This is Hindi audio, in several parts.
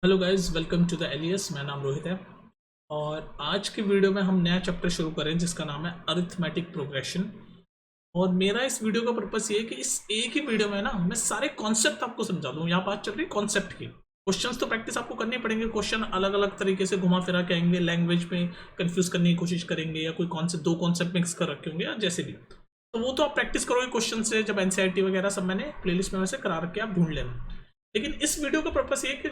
Hello guys, welcome to the alias. मेरा नाम रोहित है और आज के वीडियो में हम नया चैप्टर शुरू करें जिसका नाम है अरिथमेटिक प्रोग्रेशन। और मेरा इस वीडियो का पर्पस ये है कि इस एक ही वीडियो में ना मैं सारे कॉन्सेप्ट आपको समझा दूँ। यहाँ बात चल रही है कॉन्सेप्ट की। क्वेश्चंस तो प्रैक्टिस आपको करनी पड़ेंगे। क्वेश्चन अलग अलग तरीके से घुमा फिरा के आएंगे, लैंग्वेज में कंफ्यूज करने की कोशिश करेंगे या कोई कॉन्सेप्ट दो कॉन्सेप्ट मिक्स कर रखे होंगे या जैसे भी। तो वो तो आप प्रैक्टिस करोगे क्वेश्चन से, जब एनसीईआरटी वगैरह सब मैंने प्लेलिस्ट में वैसे करा रखे, आप ढूंढ लेना। लेकिन इस वीडियो का पर्पस ये है कि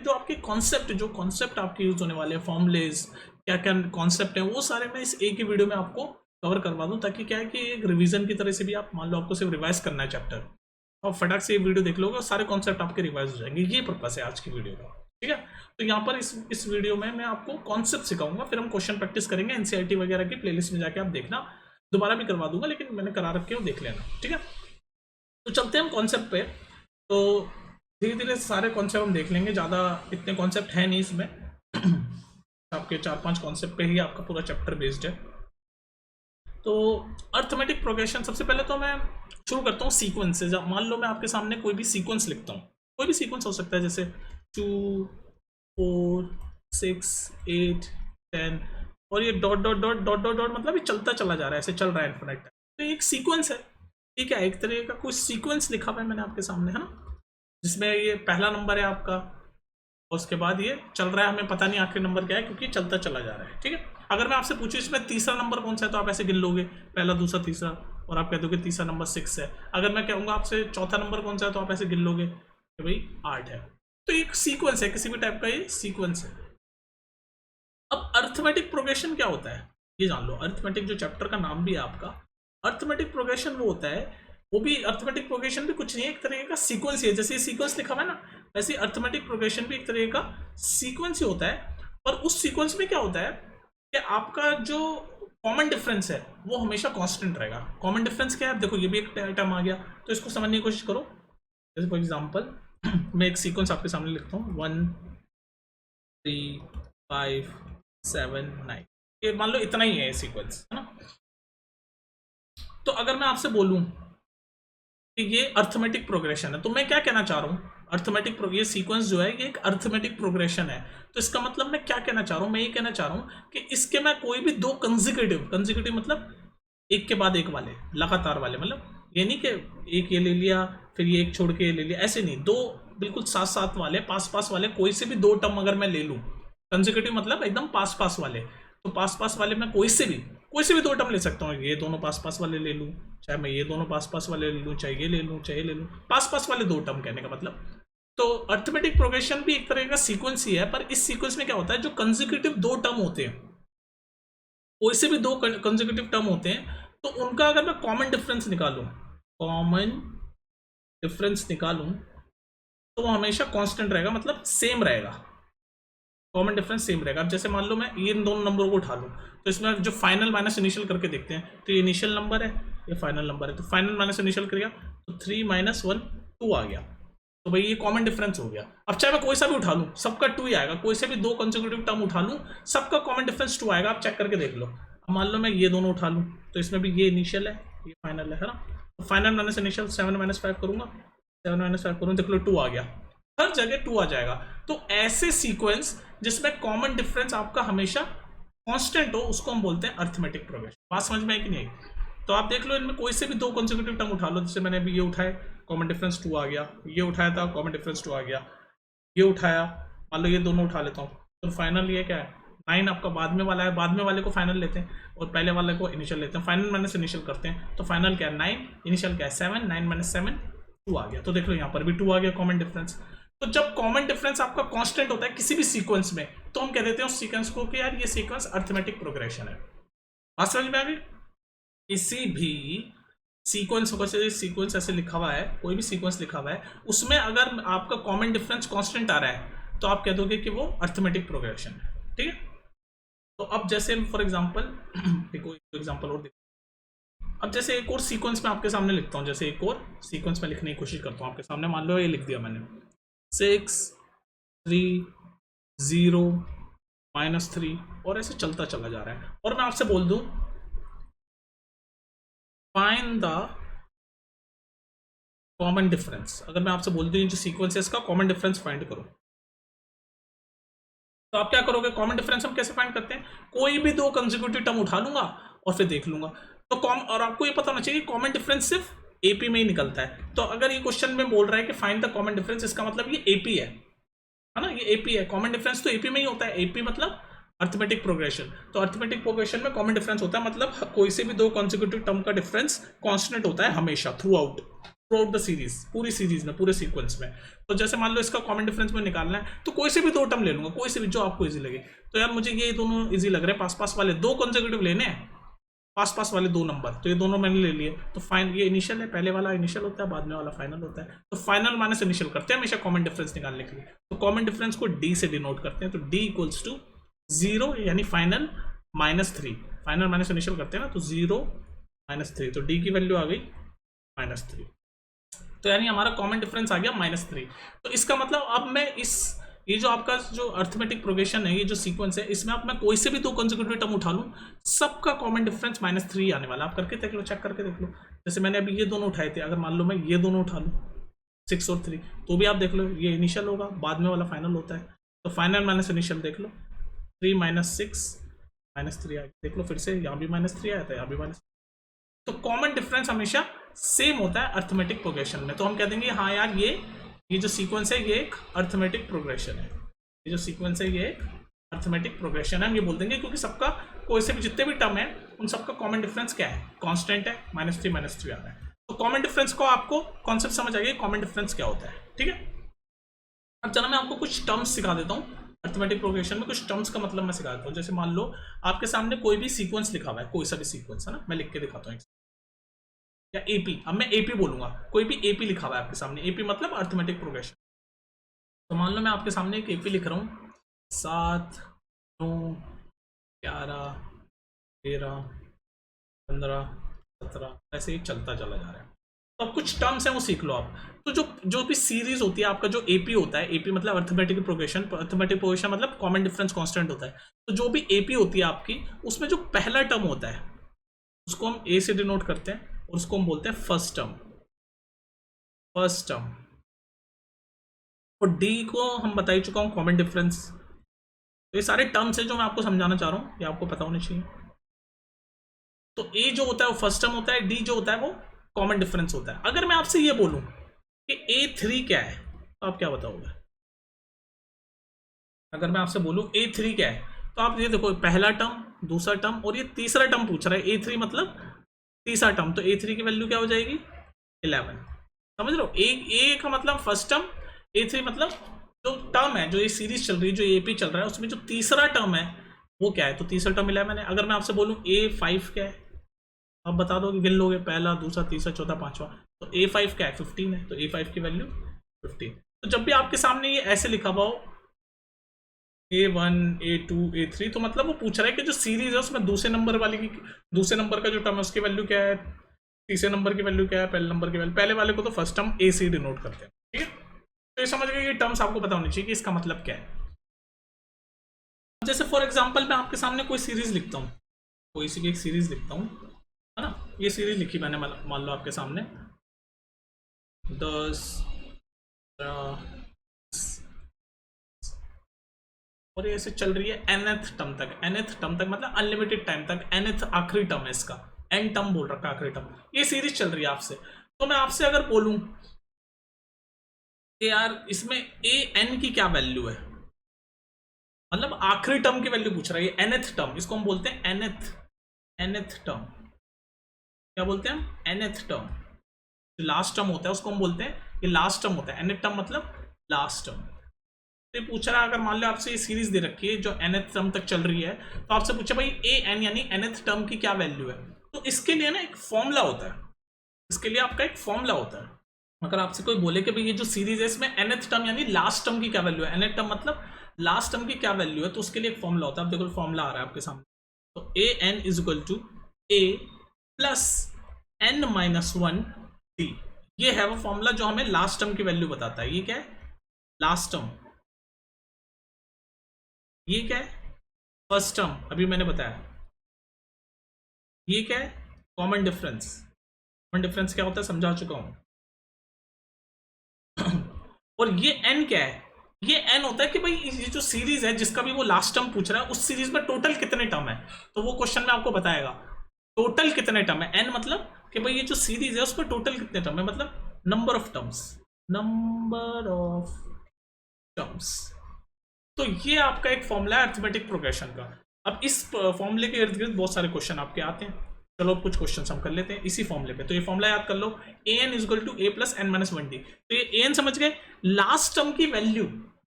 जो कॉन्सेप्ट आपके यूज होने वाले हैं, फॉर्मुलेज क्या क्या कॉन्सेप्ट है, वो सारे मैं इस एक ही वीडियो में आपको कवर करवा दूं, ताकि क्या है कि एक रिवीजन की तरह से भी, आप मान लो आपको सिर्फ रिवाइज करना है चैप्टर, और फटाक से ये वीडियो देख लोगे और सारे कॉन्सेप्ट आपके रिवाइज हो जाएंगे। ये पर्पस है आज की वीडियो का। ठीक है, तो यहाँ पर इस वीडियो में मैं आपको कॉन्सेप्ट सिखाऊंगा, फिर हम क्वेश्चन प्रैक्टिस करेंगे। एनसीईआरटी वगैरह की प्लेलिस्ट में जाके आप देखना, दोबारा भी करवा दूंगा, लेकिन मैंने करा रखे हो, देख लेना। ठीक है, तो चलते हैं हम कॉन्सेप्ट पे। तो धीरे धीरे सारे कॉन्सेप्ट हम देख लेंगे, ज़्यादा इतने कॉन्सेप्ट है नहीं इसमें। आपके 4-5 कॉन्सेप्ट पे ही आपका पूरा चैप्टर बेस्ड है। तो अर्थमेटिक प्रोग्रेशन, सबसे पहले तो मैं शुरू करता हूँ सीक्वेंस से। मान लो मैं आपके सामने कोई भी सीक्वेंस लिखता हूँ, कोई भी सीक्वेंस हो सकता है, जैसे 2, 4, 6, 8, 10, और ये dot dot dot dot dot dot, मतलब ये चलता चला जा रहा है, ऐसे चल रहा है इन्फिनिट टाइम। तो ये एक सीक्वेंस है। ठीक है, एक तरीके का कुछ सीक्वेंस लिखा हुआ है मैंने आपके सामने, है ना, जिसमें ये पहला नंबर है आपका, और उसके बाद ये चल रहा है, हमें पता नहीं आखिरी नंबर क्या है क्योंकि चलता चला जा रहा है। ठीक है, अगर मैं आपसे पूछूं इसमें तीसरा नंबर कौन सा है, तो आप ऐसे गिन लोगे, पहला, दूसरा, तीसरा, और आप कह दोगे तीसरा नंबर 6 है। अगर मैं कहूँगा आपसे चौथा नंबर कौन सा है, तो आप ऐसे गिन लोगे कि भाई 8 है। तो एक सीक्वेंस है, किसी भी टाइप का ये सीक्वेंस है। अब अर्थमेटिक प्रोग्रेशन क्या होता है ये जान लो। अर्थमेटिक जो चैप्टर का नाम भी है आपका, अर्थमेटिक प्रोग्रेशन वो होता है, वो भी अर्थमेटिक प्रोग्रेशन भी कुछ नहीं है, एक तरीके का सीक्वेंस ही है। जैसे सीक्वेंस लिखा हुआ है ना, वैसे अर्थमेटिक प्रोग्रेशन भी एक तरीके का सीक्वेंस ही होता है। और उस सीक्वेंस में क्या होता है कि आपका जो कॉमन डिफरेंस है वो हमेशा कांस्टेंट रहेगा। कॉमन डिफरेंस क्या है, देखो ये भी एक टर्म आ गया, तो इसको समझने की कोशिश करो। जैसे फॉर एग्जांपल मैं एक सीक्वेंस आपके सामने लिखता हूँ, 1, 3, 5, 7, 9, ये मान लो इतना ही है सीक्वेंस, है ना। तो अगर मैं आपसे बोलूं कि ये अर्थमेटिक प्रोग्रेशन है, तो मैं क्या कहना चाह रहा हूँ, ये सीक्वेंस जो है ये एक अर्थमेटिक प्रोग्रेशन है। तो इसका मतलब मैं क्या कहना चाह रहा हूँ, मैं ये कहना चाह रहा हूँ कि इसके मैं कोई भी दो कंजिक्यूटिव मतलब एक के बाद एक वाले, लगातार वाले, मतलब ये नहीं कि एक ये ले लिया फिर ये एक छोड़ के ले लिया, ऐसे नहीं, दो बिल्कुल साथ साथ वाले, पास पास वाले, कोई से भी दो टर्म अगर मैं ले लूँ, कंजिक्यूटिव मतलब एकदम पास पास वाले, तो पास पास वाले मैं कोई से भी दो टर्म ले सकता हूँ। ये दोनों पास पास वाले ले लूँ, चाहे मैं ये दोनों पास पास वाले ले लूँ, चाहे ये ले लूँ, चाहे ये ले लूँ, पास पास वाले दो टर्म कहने का मतलब। तो अर्थमेटिक प्रोग्रेशन भी एक तरह का सीक्वेंस ही है, पर इस सीक्वेंस में क्या होता है, जो कंजिक्यूटिव दो टर्म होते हैं, कोई से भी दो कंजिक्यूटिव टर्म होते हैं, तो उनका अगर मैं कॉमन डिफरेंस निकालूं तो वो हमेशा कांस्टेंट रहेगा, मतलब सेम रहेगा, कॉमन डिफरेंस सेम रहेगा। अब जैसे मान लो मैं ये इन दोनों नंबरों को उठा लूँ, तो इसमें जो फाइनल माइनस इनिशियल करके देखते हैं, तो ये इनिशियल नंबर है, ये फाइनल नंबर है, तो फाइनल माइनस इनिशियल करेगा तो 3 - 1 2 आ गया, तो भाई ये कॉमन डिफरेंस हो गया। अब चाहे मैं कोई सा भी उठा लूँ, सबका 2 ही आएगा, कोई से भी दो कंसेक्यूटिव टर्म उठा लूँ, सबका कॉमन डिफरेंस 2 आएगा, आप चेक करके देख लो। अब मान लो मैं ये दोनों उठा लूँ, तो इसमें भी ये इनिशियल है, ये फाइनल है ना, तो फाइनल माइनस इनिशियल 7 - 5 करूँगा, 7 - 5 करूँ, देख लो 2 आ गया, हर जगह 2 आ जाएगा। तो ऐसे सीक्वेंस जिसमें कॉमन डिफरेंस आपका हमेशा कांस्टेंट हो, उसको हम बोलते हैं अर्थमेटिक प्रोग्रेशन। बात समझ में आई कि नहीं आई? तो आप देख लो, इनमें कोई से भी दो कंसेक्यूटिव टर्म उठा लो, जैसे मैंने अभी ये उठाए, कॉमन डिफरेंस 2 आ गया, ये उठाया था, कॉमन डिफरेंस 2 आ गया, ये उठाया, मान लो ये दोनों उठा लेता हूँ, तो फाइनल ये क्या है, 9 आपका बाद में वाला है, बाद में वाले को फाइनल लेते हैं और पहले वाले को इनिशियल लेते हैं, फाइनल माइनस इनिशियल करते हैं, तो फाइनल क्या है 9, इनिशियल क्या है 7, 9 - 7 2 आ गया। तो देख लो यहाँ पर भी 2 आ गया कॉमन डिफरेंस। तो जब कॉमन डिफरेंस आपका कांस्टेंट होता है किसी भी सीक्वेंस में, तो हम कह देते हैं उस सीक्वेंस को कि यार ये सीक्वेंस अर्थमेटिक प्रोग्रेशन है। बात समझ में आ गई? किसी भी सीक्वेंस को, सीक्वेंस ऐसे लिखा हुआ है, कोई भी सीक्वेंस लिखा हुआ है, उसमें अगर आपका कॉमन डिफरेंस कांस्टेंट आ रहा है, तो आप कह दोगे कि वो अर्थमेटिक प्रोग्रेशन है। ठीक है, तो अब जैसे फॉर एग्जांपल एक एग्जांपल और देखो। अब जैसे एक और सीक्वेंस मैं आपके सामने लिखता हूँ, जैसे एक और सीक्वेंस में लिखने की कोशिश करता हूँ आपके सामने। मान लो ये लिख दिया मैंने, 6, 3, 0, -3, और ऐसे चलता चला जा रहा है। और मैं आपसे बोल दूं फाइंड द कॉमन डिफरेंस, अगर मैं आपसे बोल दूं जो सीक्वेंस है इसका कॉमन डिफरेंस फाइंड करो, तो आप क्या करोगे, कॉमन डिफरेंस हम कैसे फाइंड करते हैं, कोई भी दो कंसेक्यूटिव टर्म उठा लूंगा और फिर देख लूंगा। तो और आपको ये पता होना चाहिए कॉमन डिफरेंस सिर्फ एपी में ही निकलता है। तो अगर ये क्वेश्चन में बोल रहा है कि फाइंड द कॉमन डिफरेंस, इसका मतलब ये एपी है ना, ये एपी है। कॉमन डिफरेंस तो एपी में ही होता है, एपी मतलब अर्थमेटिक प्रोग्रेशन। तो अर्थमेटिक प्रोग्रेशन में कॉमन डिफरेंस होता है, मतलब कोई से भी दो कॉन्सिक्यूटिव टर्म का डिफरेंस कांस्टेंट होता है हमेशा, थ्रू आउट द सीरीज, पूरी सीरीज में, पूरे सीक्वेंस में। तो जैसे मान लो इसका कॉमन डिफरेंस में निकालना है तो कोई से भी दो टर्म ले लूंगा, कोई से भी जो आपको इजी लगे। तो यार मुझे ये दोनों इजी लग रहे हैं, पास पास वाले दो कॉन्सिक्यूटिव लेने हैं, पास पास वाले दो नंबर, तो ये दोनों मैंने ले लिए। तो फाइन, ये इनिशियल है, पहले वाला इनिशियल होता है, बाद में वाला फाइनल होता है। तो फाइनल माइनस इनिशियल करते हैं हमेशा कॉमन डिफरेंस निकालने के लिए। तो कॉमन डिफरेंस को डी से डिनोट करते हैं, तो डी इक्वल्स टू 0 यानी final minus 3, final minus initial करते हैं ना, तो 0 माइनस 3, तो डी की वैल्यू आ गई -3। तो यानी हमारा कॉमन डिफरेंस आ गया -3। तो इसका मतलब अब मैं ये जो आपका जो अर्थमेटिक प्रोग्रेशन है, ये जो सीक्वेंस है, इसमें अब मैं कोई से भी दो कंसेक्यूटिव टर्म उठा लूं, सबका कॉमन डिफरेंस -3 आने वाला। आप करके देख लो, चेक करके देख लो। जैसे मैंने अभी ये दोनों उठाए थे, अगर मान लो मैं ये दोनों उठा लूं 6 और 3, तो भी आप देख लो ये इनिशियल होगा, बाद में वाला फाइनल होता है। तो फाइनल माइनस इनिशियल देख लो, 3 - 6 -3 आया, देख लो फिर से यहाँ भी -3 आया था, यहाँ भी -। तो कॉमन डिफरेंस हमेशा सेम होता है अर्थमेटिक प्रोग्रेशन में। तो हम कह देंगे हाँ यार ये जो सीक्वेंस है ये एक अर्थमेटिक प्रोग्रेशन है, ये जो सीक्वेंस है ये एक अर्थमेटिक प्रोग्रेशन है, हम ये बोल देंगे, क्योंकि सबका कोई से भी जितने भी टर्म है उन सबका कॉमन डिफरेंस क्या है, कांस्टेंट है, -3 आ रहा है। तो कॉमन डिफरेंस को आपको कॉन्सेप्ट समझ आ गया, कॉमन डिफरेंस क्या होता है, ठीक है। अब चलो मैं आपको कुछ टर्म्स सिखा देता हूँ, अर्थमेटिक प्रोग्रेशन में कुछ टर्म्स का मतलब मैं सिखा देता हूँ। जैसे मान लो आपके सामने कोई भी सीक्वेंस लिखा हुआ है, कोई सा भी सीक्वेंस है ना, मैं लिख के दिखाता हूँ, या एपी, अब मैं एपी बोलूंगा, कोई भी एपी लिखा हुआ है आपके सामने, एपी मतलब अर्थमेटिक प्रोग्रेशन। तो मान लो मैं आपके सामने एक एपी लिख रहा हूँ, 7 9 11 13 15 17, ऐसे ही चलता चला जा रहा है। तो अब कुछ टर्म्स हैं वो सीख लो आप। तो जो भी सीरीज होती है, आपका जो एपी होता है, एपी मतलब अर्थमेटिक प्रोग्रेशन, अर्थमेटिक प्रोग्रेशन मतलब कॉमन डिफरेंस कांस्टेंट होता है। तो जो भी एपी होती है आपकी, उसमें जो पहला टर्म होता है उसको हम ए से डिनोट करते हैं, और उसको हम बोलते हैं फर्स्ट टर्म, फर्स्ट टर्म। और डी को हम बता ही चुका हूं, कॉमन डिफरेंस। तो ये सारे टर्म्स हैं जो मैं आपको समझाना चाह रहा हूं, ये आपको पता होना चाहिए। तो ए जो होता है वो फर्स्ट टर्म होता है, डी जो होता है वो कॉमन डिफरेंस होता है। अगर मैं आपसे ये बोलूं कि A3 क्या है, तो आप क्या बताओगे? अगर मैं आपसे बोलूं A3 क्या है, तो आप ये देखो, पहला टर्म, दूसरा टर्म और ये तीसरा टर्म पूछ रहा है, A3 मतलब तीसरा टर्म। तो A3 की वैल्यू क्या हो जाएगी? 11। समझ लो, ए का मतलब फर्स्ट टर्म, A3 मतलब जो टर्म है, जो ये सीरीज चल रही है, जो एपी चल रहा है, उसमें जो तीसरा टर्म है वो क्या है? तो तीसरा टर्म 11 है। अगर मैं आपसे बोलूं A5 क्या है, आप बता दो, गिन लोगे, पहला, दूसरा, तीसरा, चौथा, पांचवा। तो A5 क्या है? 15 है। तो A5 की वैल्यू 15। तो जब भी आपके सामने ये ऐसे लिखा हुआ हो A1 A2 A3, तो मतलब वो पूछ रहा है कि जो सीरीज है उसमें दूसरे नंबर वाली की, दूसरे नंबर का जो टर्म है उसकी वैल्यू क्या है, तीसरे नंबर की वैल्यू क्या है, पहले नंबर की वैल्यू, पहले वाले को तो फर्स्ट टर्म ए से डिनोट करते हैं, ठीक है। तो ये समझ गए, ये टर्म्स आपको पता होनी चाहिए कि इसका मतलब क्या है। जैसे फॉर एग्जांपल मैं आपके सामने कोई सीरीज लिखता हूँ, कोई सी भी एक सीरीज लिखता हूँ, है ना। ये सीरीज लिखी मैंने, मान लो आपके सामने 10 और ये ऐसे चल रही है nth टर्म तक, nth टर्म तक मतलब अनलिमिटेड टाइम तक, nth आखिरी टर्म है इसका, n टर्म बोल रखा है आखिरी टर्म। ये सीरीज चल रही है आपसे, तो मैं आपसे अगर बोलूं कि यार इसमें an की क्या वैल्यू है, मतलब आखिरी टर्म की वैल्यू पूछ रहा है, ये nth टर्म, इसको हम बोलते हैं nth टर्म। क्या बोलते हैं हम? nth term. जो लास्ट टर्म होता है उसको हम बोलते हैं, ये लास्ट टर्म होता है, nth टर्म मतलब लास्ट टर्म। तो ये पूछ रहा है, अगर मान लो आपसे ये सीरीज दे रखी है जो nth टर्म तक चल रही है, तो आपसे पूछा भाई an यानी nth टर्म की क्या वैल्यू है। तो इसके लिए ना एक फॉर्मूला होता है, इसके लिए आपका एक फॉर्मूला होता है। अगर आपसे कोई बोले कि भाई ये जो सीरीज है इसमें nth टर्म यानी लास्ट टर्म की क्या वैल्यू है, nth टर्म मतलब लास्ट टर्म की क्या वैल्यू है, तो उसके लिए एक फॉर्मूला होता है। आप देखो फॉर्मूला आ रहा है आपके सामने, तो an is equal to a plus n minus 1 d। ये है वो फॉर्मूला जो हमें लास्ट टर्म की वैल्यू बताता है। ये क्या है? Last term. ये क्या है? फर्स्ट टर्म, अभी मैंने बताया। ये क्या है? Common difference. कॉमन डिफरेंस क्या होता है समझा चुका हूं। और ये n क्या है? ये n होता है कि भाई ये जो सीरीज है जिसका भी वो लास्ट टर्म पूछ रहा है उस सीरीज में टोटल कितने टर्म है, तो वो क्वेश्चन में आपको बताएगा टोटल कितने टर्म है। n मतलब कि भाई ये जो सीरीज है उसमें टोटल कितने टर्म है, मतलब number of terms, number of terms. तो ये आपका एक फॉर्मूला है अरिथमेटिक प्रोग्रेशन का। अब इस फॉर्मूले के इर्द गिर्द बहुत सारे क्वेश्चन आपके आते हैं। चलो अब कुछ क्वेश्चन हम कर लेते हैं इसी फॉर्मूले पे। तो ये फॉर्मूला याद कर लो, A N is equal to A plus N minus one D. तो ये ए एन समझ गए, लास्ट टर्म की वैल्यू,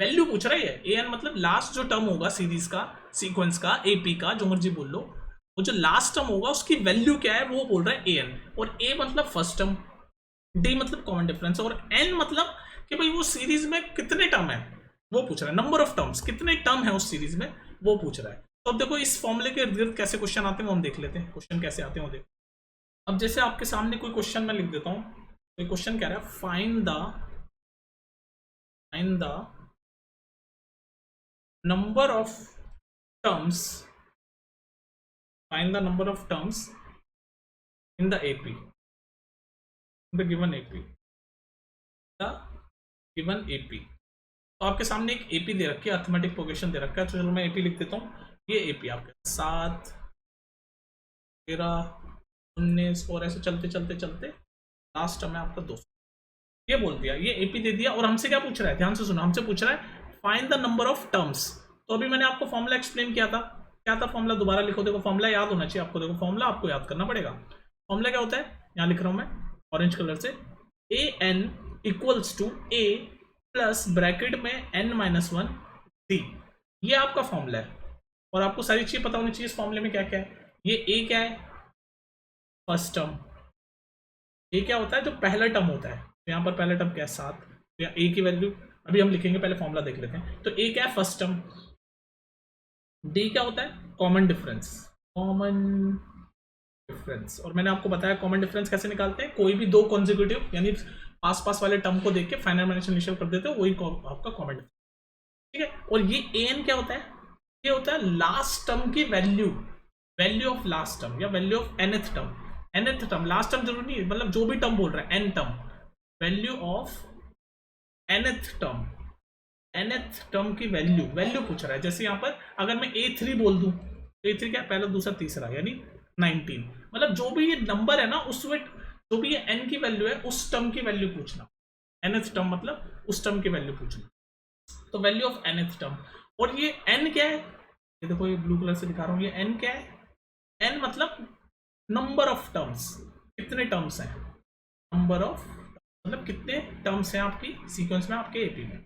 वैल्यू पूछ रहा है ए एन मतलब लास्ट जो टर्म होगा सीरीज का, सीक्वेंस का, एपी का, जो मर्जी बोल लो, वो जो लास्ट टर्म होगा उसकी वैल्यू क्या है वो बोल रहा है ए एन। और ए मतलब फर्स्ट टर्म, डी मतलब कॉमन डिफरेंस, और एन मतलब कि भाई वो सीरीज में कितने टर्म है वो पूछ रहा है, नंबर ऑफ टर्म्स, कितने टर्म है उस सीरीज में वो पूछ रहा है। तो अब देखो इस फॉर्मूले के इर्द गिर्द कैसे क्वेश्चन आते हैं वो हम देख लेते हैं। क्वेश्चन कैसे आते हैं वो देखो। अब जैसे आपके सामने कोई क्वेश्चन मैं लिख देता हूं, तो क्वेश्चन कह रहा है find the number of terms, find the number of terms in the AP, the given AP, the given AP. तो आपके सामने एक एपी दे रखी है, अरिथमेटिक प्रोग्रेशन दे रखा है। तो चलो मैं एपी लिख देता हूँ। ये एपी आपके 7, 13, 19 और ऐसे चलते चलते चलते लास्ट टर्म है आपका 200। ये बोल दिया, ये एपी दे दिया। और हमसे क्या पूछ रहा है, ध्यान से सुनो, हमसे पूछ रहा है find the number of terms. तो अभी मैंने आपको फॉर्मूला एक्सप्लेन किया था, क्या था फॉर्मूला, दोबारा लिखो। देखो फॉर्मूला याद होना चाहिए आपको, देखो फॉर्मूला आपको याद करना पड़ेगा। फॉर्मूला क्या होता है, यहाँ लिख रहा हूं मैं ऑरेंज कलर से, A N equals to A plus bracket में एन माइनस वन डी। ये आपका फॉर्मूला है और आपको सारी चीजें पता होनी चाहिए इस फॉर्मूले में क्या क्या है। ये ए क्या है, फर्स्ट टर्म। ए क्या होता है, जो पहला टर्म होता है। तो यहाँ पर पहला टर्म क्या है 7, तो ए की वैल्यू अभी हम लिखेंगे, पहले फॉर्मूला देख लेते हैं। तो ए क्या है, फर्स्ट टर्म। डी क्या होता है, कॉमन डिफरेंस, कॉमन डिफरेंस। और मैंने आपको बताया कॉमन डिफरेंस कैसे निकालते हैं, कोई भी दो कॉन्जिक्यूटिव यानी पास पास वाले टर्म को देख के फाइनल माइनस इनिशियल कर देते हो, वही आपका कॉमन डिफरेंस, ठीक है। और ये एन क्या होता है, ये होता है लास्ट टर्म की value, value of last term या value of nth term. Nth term, last term जरूरी नहीं, मतलब जो भी टर्म बोल रहा है, N term, value of nth term, nth term की वैल्यू, वैल्यू पूछ रहा है। जैसे यहाँ पर अगर मैं A3 बोल दूं, तो A3 क्या, पहला दूसरा तीसरा यानी 19, मतलब जो भी ये नंबर है ना उसमें जो भी ये n की वैल्यू है उस टर्म की वैल्यू पूछना। nth टर्म मतलब उस टर्म की वैल्यू पूछना, तो वैल्यू ऑफ nth टर्म। और ये n क्या है, ये देखो ये ब्लू कलर से दिखा रहा हूं, ये n क्या है, n मतलब नंबर ऑफ टर्म्स, कितने टर्म्स हैं, नंबर ऑफ मतलब कितने टर्म्स हैं आपकी सीक्वेंस में, आपके एपी में,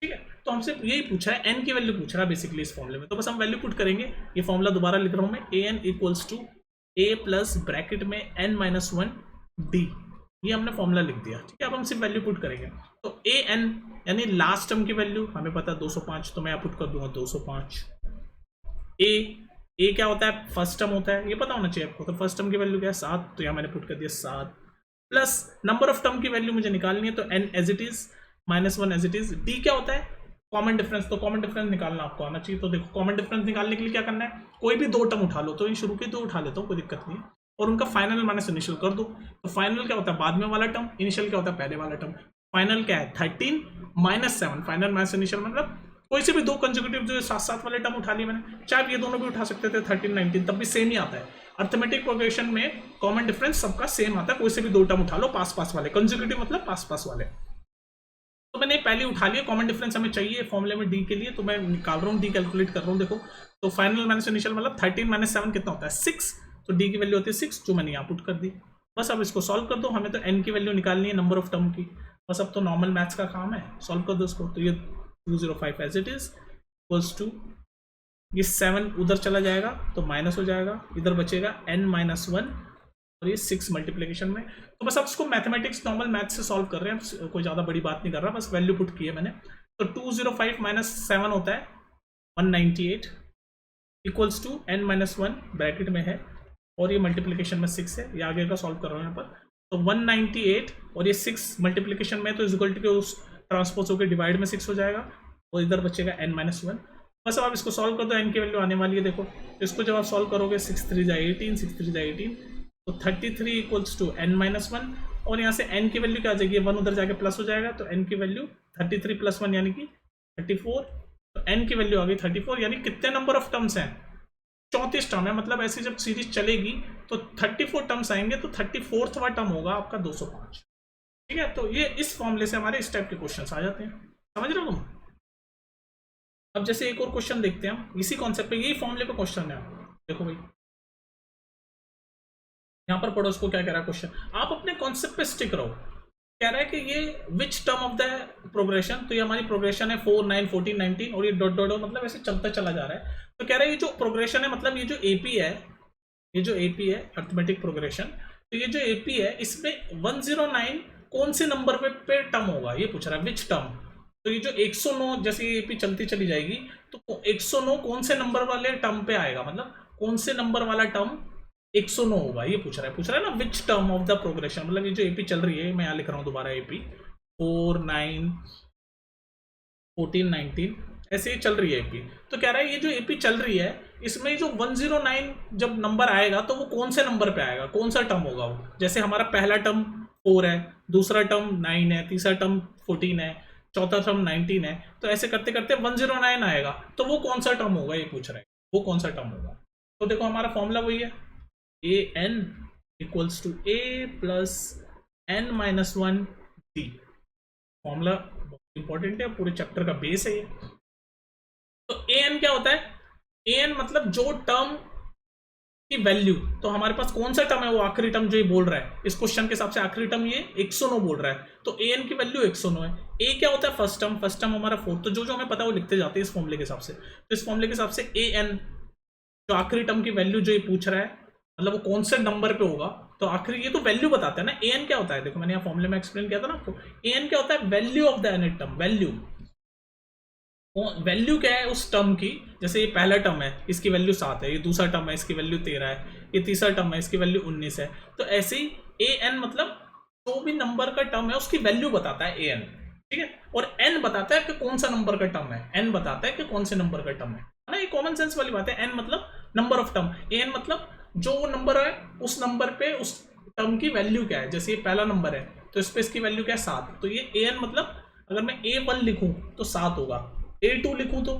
ठीक है। तो हमसे यही पूछा है, n की वैल्यू पूछ रहा है बेसिकली इस फॉर्मूले में। तो बस हम वैल्यू पुट करेंगे। ये फॉर्मूला दोबारा लिख रहा हूं मैं, A N equals to A plus bracket में एन माइनस वन डी, ये हमने फॉर्मूला लिख दिया, ठीक है। अब हम सिर्फ वैल्यू पुट करेंगे। तो ए एन यानी लास्ट टर्म की वैल्यू हमें पता है 205, तो मैं पुट कर दूंगा 205। ए क्या होता है, फर्स्ट टर्म होता है, ये पता होना चाहिए आपको। तो फर्स्ट टर्म की वैल्यू क्या है 7, तो यहाँ मैंने पुट कर दिया 7 प्लस नंबर ऑफ टर्म की वैल्यू मुझे निकालनी है, तो N as it is minus one as it is. D क्या होता है, कॉमन डिफरेंस, तो कॉमन डिफरेंस निकालना आपको आना चाहिए। तो देखो कॉमन डिफरेंस निकालने के लिए क्या करना है, कोई भी दो टर्म उठा लो, तो ये शुरू के दो उठा लेता हूँ, कोई दिक्कत नहीं है, और उनका फाइनल माइनस इनिशियल कर दो। तो फाइनल क्या होता है बाद में वाला टर्म, इनिशियल क्या होता है पहले वाला टर्म। फाइनल क्या है 13 माइनस 7, फाइनल माइनस इनिशियल मतलब कोई से भी दो कंसेक्यूटिव जो साथ साथ वाले टर्म उठा लिए मैंने, चाहे ये दोनों भी उठा सकते थे 13 19, तब भी सेम ही आता है। अरिथमेटिक प्रोग्रेशन में कॉमन डिफरेंस सबका सेम आता है, कोई से भी दो टर्म उठा लो पास पास वाले, कंसेक्यूटिव मतलब पास पास वाले। तो मैंने पहले उठा लिया, कॉमन डिफरेंस हमें चाहिए फॉर्मूले में डी के लिए, तो मैं निकाल रहा हूँ, डी कैलकुलेट कर रहा हूँ। देखो तो फाइनल माइनस इनिशियल मतलब 13 माइनस 7 कितना होता है 6, तो डी की वैल्यू होती है 6, जो मैंने यहाँ पुट कर दी। बस अब इसको सॉल्व कर दो, हमें तो एन की वैल्यू निकालनी है नंबर ऑफ टर्म की, बस अब तो नॉर्मल मैथ्स का काम है, सॉल्व कर दो इसको। तो ये 205 as it is equals to, ये 7 उधर चला जाएगा तो माइनस हो जाएगा, इधर बचेगा n माइनस 1 और ये 6 मल्टीप्लिकेशन में। तो बस अब इसको मैथमेटिक्स नॉर्मल मैथ से सॉल्व कर रहे हैं, कोई ज़्यादा बड़ी बात नहीं कर रहा, बस वैल्यू पुट की है मैंने। तो 205 माइनस 7 होता है 198 equals to n minus 1 bracket में है, और ये मल्टीप्लिकेशन में 6 है, ये आगे का सॉल्व कर रहा हूँ यहाँ पर। तो 198 और ये 6 मल्टीप्लिकेशन में, तो इक्वल टू के उस ट्रांसपोज होकर डिवाइड में 6 हो जाएगा, और इधर बचेगा n माइनस 1। बस अब आप इसको सॉल्व कर दो, n की वैल्यू आने वाली है देखो। तो इसको जब आप सॉल्व करोगे 6 3 जा 18, 6 3 जा 18, तो 33 इक्वल्स टू n माइनस 1, और यहाँ से n की वैल्यू क्या आ जाएगी, 1 उधर जाके प्लस हो जाएगा, तो n की वैल्यू 33 प्लस 1 यानी कि 34, तो n की वैल्यू आ गई 34, यानी कितने नंबर ऑफ टर्म्स हैं? 34 टर्म है। मतलब ऐसे जब सीरीज चलेगी तो 34 टर्म्स आएंगे, तो 34वां टर्म होगा आपका 205। ठीक है, तो ये इस फॉर्मूले से हमारे इस टाइप के क्वेश्चन आ जाते हैं। समझ रहे हो तुम? अब जैसे एक और क्वेश्चन देखते हैं हम इसी कॉन्सेप्ट पे, यही फॉर्मूले पे क्वेश्चन है। देखो भाई यहाँ पर पढ़ो उसको क्या कह रहा है क्वेश्चन, आप अपने कॉन्सेप्ट पे स्टिक रहो। कह रहा है कि ये which term of the progression, तो ये हमारी प्रोग्रेशन है 4 9 14 19 और ये डॉट डॉट मतलब ऐसे चलता चला जा रहा है। तो कह रहा है ये जो प्रोग्रेशन है, मतलब ये जो एपी है, ये जो एपी है अर्थमेटिक प्रोग्रेशन, तो ये जो एपी है इसमें 109 कौन से नंबर पे टर्म होगा, ये पूछ रहा है विच टर्म। तो ये जो 109 जैसे ये एपी चलती चली जाएगी तो 109 कौन से नंबर वाले टर्म पे आएगा, मतलब कौन से नंबर वाला टर्म 109 होगा, ये पूछ रहा है ना which term of the progression. मतलब ये जो एपी चल रही है, मैं यहाँ लिख रहा हूँ दोबारा, एपी 4 9 14 19 ऐसे ही चल रही है एपी। तो कह रहा है ये जो एपी चल रही है इसमें जो 109 जब नंबर आएगा तो वो कौन से नंबर पे आएगा, कौन सा टर्म होगा वो। जैसे हमारा पहला टर्म 4 है, दूसरा टर्म 9 है, तीसरा टर्म 14 है, चौथा टर्म 19 है, तो ऐसे करते करते 109 आएगा, तो वो कौन सा टर्म होगा, ये पूछ रहा है वो कौन सा टर्म होगा। तो देखो हमारा फॉर्मूला वही है, A N equals to A plus N minus 1 D. Formula बहुत इंपॉर्टेंट है, पूरे चैप्टर का बेस है ये। तो ए एन क्या होता है, ए एन मतलब जो टर्म की वैल्यू, तो हमारे पास कौन सा टर्म है वो आखिरी टर्म जो ये बोल रहा है इस क्वेश्चन के हिसाब से, आखिरी टर्म ये 109 बोल रहा है, तो ए एन की वैल्यू 109 है। ए क्या होता है, फर्स्ट टर्म, फर्स्ट टर्म हमारा 4, तो जो जो हमें पता है वो लिखते जाते हैं इस फॉर्मूले के हिसाब से। तो इस फॉर्मूले के हिसाब से ए एन जो आखिरी टर्म की वैल्यू जो ये पूछ रहा है, मतलब वो कौन से नंबर पे होगा, तो आखिरी ये तो वैल्यू बताता है ना। ए एन क्या होता है, देखो मैंने यहाँ फॉर्मूले में एक्सप्लेन किया था ना आपको, ए एन क्या होता है, value of the unit term. Value क्या है उस टर्म की, जैसे ये पहला टर्म है इसकी वैल्यू 7 है, ये दूसरा टर्म है इसकी वैल्यू 13 है, ये तीसरा टर्म है इसकी वैल्यू 19 है। तो ऐसे ही ए एन मतलब जो भी नंबर का टर्म है उसकी वैल्यू बताता है ए एन। ठीक है, और एन बताता है कि कौन सा नंबर का टर्म है, एन बताता है कि कौन से नंबर का टर्म है ना। ये कॉमन सेंस वाली बात है। एन मतलब number of term, A N मतलब जो नंबर है उस नंबर पे उस टर्म की वैल्यू क्या है। जैसे ये पहला नंबर है तो इस पे इसकी वैल्यू क्या है 7, तो ये ए एन मतलब अगर मैं A1 लिखूं तो 7 होगा, A2 लिखूं तो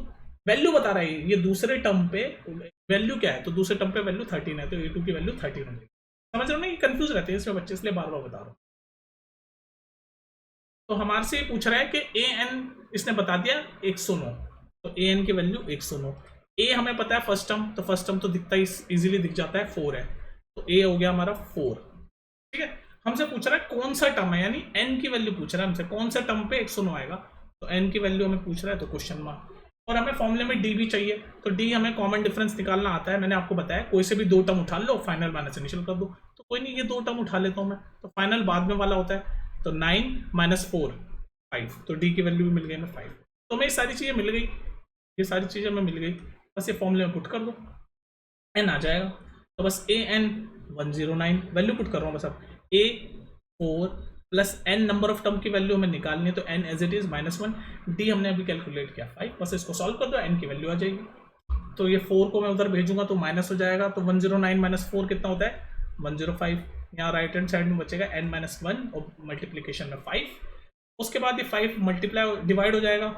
वैल्यू बता रहा है ये दूसरे टर्म पे वैल्यू क्या है, तो दूसरे टर्म पे वैल्यू 13 है, तो A2 की वैल्यू 13 होगी। समझ रहे हो ना, ये कंफ्यूज रहते हैं इसमें बच्चे, इसलिए बार बार बता रहा हूँ। तो हमारे से पूछ रहा है कि ए एन इसने बता दिया 109, तो ए एन की वैल्यू 109। ए हमें पता है फर्स्ट टर्म, तो फर्स्ट टर्म तो दिखता ही इजीली दिख जाता है 4 है, तो ए हो गया हमारा 4। ठीक है, हमसे पूछ रहा है कौन सा टर्म है, यानी एन की वैल्यू पूछ रहा है हमसे, कौन सा टर्म पे 109 आएगा, तो एन की वैल्यू हमें पूछ रहा है, तो क्वेश्चन मार्क। और हमें फॉर्मूले में डी भी चाहिए, तो डी हमें कॉमन डिफरेंस निकालना आता है। मैंने आपको बताया कोई से भी 2 टर्म उठा लो, फाइनल माइनस इनिशियल कर दो, तो कोई नहीं ये 2 टर्म उठा लेता हूँ मैं, तो फाइनल बाद में वाला होता है, तो 9 - 4 5, तो डी की वैल्यू भी मिल गई हमें 5। तो हमें ये सारी चीज़ें मिल गई, ये सारी चीज़ें हमें मिल गई, बस ये फॉर्मूले में पुट कर दो, एन आ जाएगा। तो बस ए एन 109 वैल्यू पुट कर रहा हूँ बस। अब A 4 plus N number of term की वैल्यू हमें निकालनी है, तो N as it is -1, D हमने अभी कैलकुलेट किया 5, बस इसको सॉल्व कर दो, एन की वैल्यू आ जाएगी। तो ये 4 को मैं उधर भेजूंगा तो माइनस हो जाएगा, तो 109 - 4 कितना होता है 105। यहाँ राइट हैंड साइड में बचेगा n - 1 और मल्टीप्लीकेशन में 5। उसके बाद ये 5 मल्टीप्लाई डिवाइड हो जाएगा,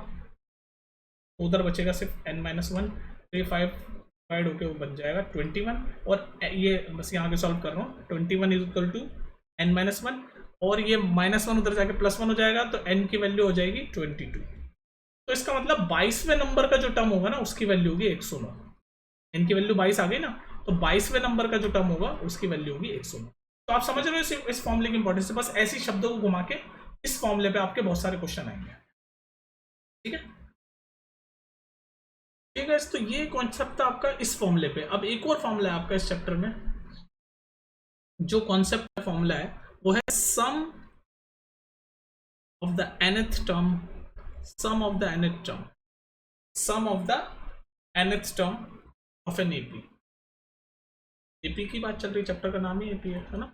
उधर बचेगा सिर्फ n - 1, तो ये 5 डिवाइड होकर वो बन जाएगा 21, और ये बस यहाँ के सॉल्व कर रहा हूँ, 21 = n - 1, और ये -1 उधर जाके +1 हो जाएगा, तो n की वैल्यू हो जाएगी 22। तो इसका मतलब 22वें नंबर का जो टर्म होगा ना उसकी वैल्यू होगी 109। n की वैल्यू 22 आ गई ना, तो 22वें नंबर का जो टर्म होगा उसकी वैल्यू होगी 109। तो आप समझ रहे हो इस फॉर्मूले की इंपॉर्टेंस। बस ऐसी शब्दों को घुमा के इस फॉर्मूले पे आपके बहुत सारे क्वेश्चन आएंगे। ठीक है, ठीक है, तो ये कॉन्सेप्ट था आपका इस फॉर्मूले पे। अब एक और फॉर्मूला है आपका इस चैप्टर में, जो कॉन्सेप्ट फॉर्मूला है वो है sum of the nth term, sum of the nth term, sum of the nth term of an AP. AP की बात चल रही है, चैप्टर का नाम ही एपी है ना।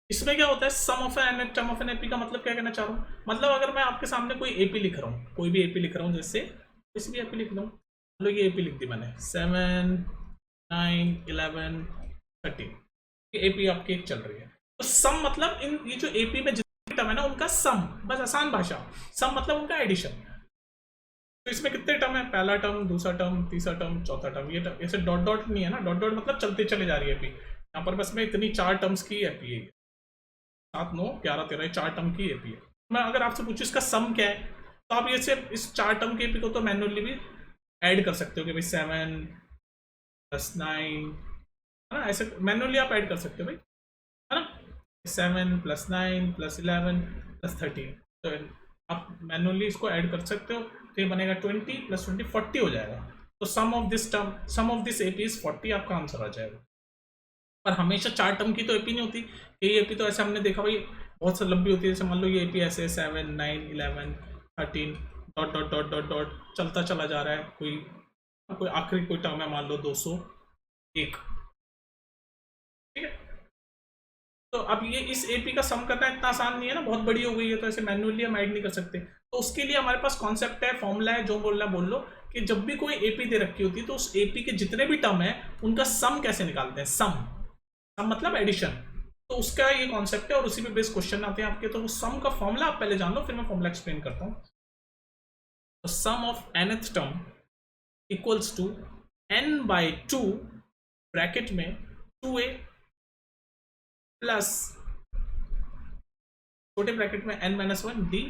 इसमें क्या होता है sum of an nth term of an AP का मतलब क्या कहना चाह रहा हूँ, मतलब अगर मैं आपके सामने कोई एपी लिख रहा हूँ, कोई भी एपी लिख रहा हूँ, जैसे किसी भी एपी लिख रहा हूँ, लो ये एपी लिख दी मैंने 7 9 11 13, ये एपी आपकी एक चल रही है। तो सम मतलब इन ये जो एपी में जितने टर्म है ना उनका सम, बस आसान भाषा, सम मतलब उनका एडिशन। तो इसमें कितने टर्म है, पहला टर्म, दूसरा टर्म, तीसरा टर्म, चौथा टर्म, ये टर्म ऐसे डॉट डॉट नहीं है ना, डॉट डॉट मतलब चलते चले जा रही है एपी। यहाँ पर बस में इतनी 4 टर्म्स की एपी है, 7 9 11 13, 4 टर्म की एपी है। मैं अगर आपसे पूछूँ इसका सम क्या है, तो आप ये से इस 4 टर्म के एपी को तो मैनुअली भी ऐड कर सकते हो कि भाई 7 + 9 है ना, ऐसे मैनुअली आप ऐड कर सकते हो भाई, है ना, 7 + 9 + 11 + 13, तो आप मैनुअली इसको ऐड कर सकते हो, तो ये बनेगा 20 + 20 40 हो जाएगा। तो sum of this AP is 40, आपका आंसर आ जाएगा। पर हमेशा 4 टर्म की तो एपी नहीं होती, ये एपी तो ऐसे हमने देखा भाई बहुत सा लंबी होती है, जैसे मान लो ये एपी ऐसे 7 9 11 13 dot dot dot dot dot चलता चला जा रहा है, कोई आखिरी कोई टर्म है मान लो 201, ठीक है। तो अब ये इस एपी का सम करना इतना आसान नहीं है ना, बहुत बड़ी हो गई है, तो ऐसे मैन्युअली हम ऐड नहीं कर सकते। तो उसके लिए हमारे पास कॉन्सेप्ट है, फॉर्मूला है, जो बोलना बोल लो, कि जब भी कोई एपी दे रखी होती है तो उस एपी के जितने भी टर्म है उनका सम कैसे निकालते हैं, सम मतलब एडिशन। तो उसका ये कॉन्सेप्ट है और उसी पे बेस्ड क्वेश्चन आते हैं आपके। तो वो सम का फॉर्मूला आप पहले जान लो, फिर मैं फॉर्मूला एक्सप्लेन करता हूँ। तो sum of nth term equals to n/2 bracket में 2a प्लस छोटे ब्रैकेट में n-1 d,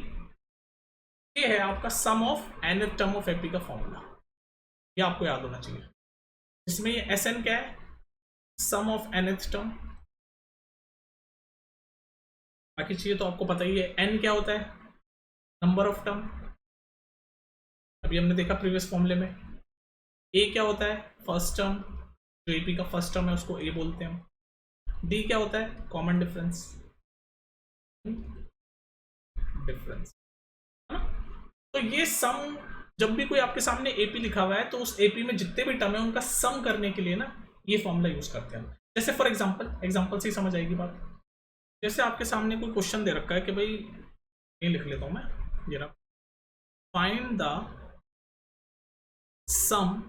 ये है आपका sum of nth term of AP का फॉर्मूला, ये आपको याद होना चाहिए। इसमें ये Sn क्या है, सम ऑफ nth टर्म, बाकी चीजें तो आपको पता ही है। n क्या होता है, नंबर ऑफ टर्म, अभी हमने देखा प्रीवियस फॉर्मूले में। a क्या होता है, फर्स्ट टर्म, जो एपी का फर्स्ट टर्म है उसको a बोलते हैं। d क्या होता है, कॉमन डिफरेंस, है ना। तो ये सम, जब भी कोई आपके सामने एपी लिखा हुआ है तो उस एपी में जितने भी टर्म है उनका सम करने के लिए ना ये फॉर्मूला यूज करते हैं। जैसे फॉर एग्जांपल से ही समझ आएगी बात। जैसे आपके सामने कोई क्वेश्चन दे रखा है कि भाई, ये लिख लेता हूं मैं, ये रहा, find the sum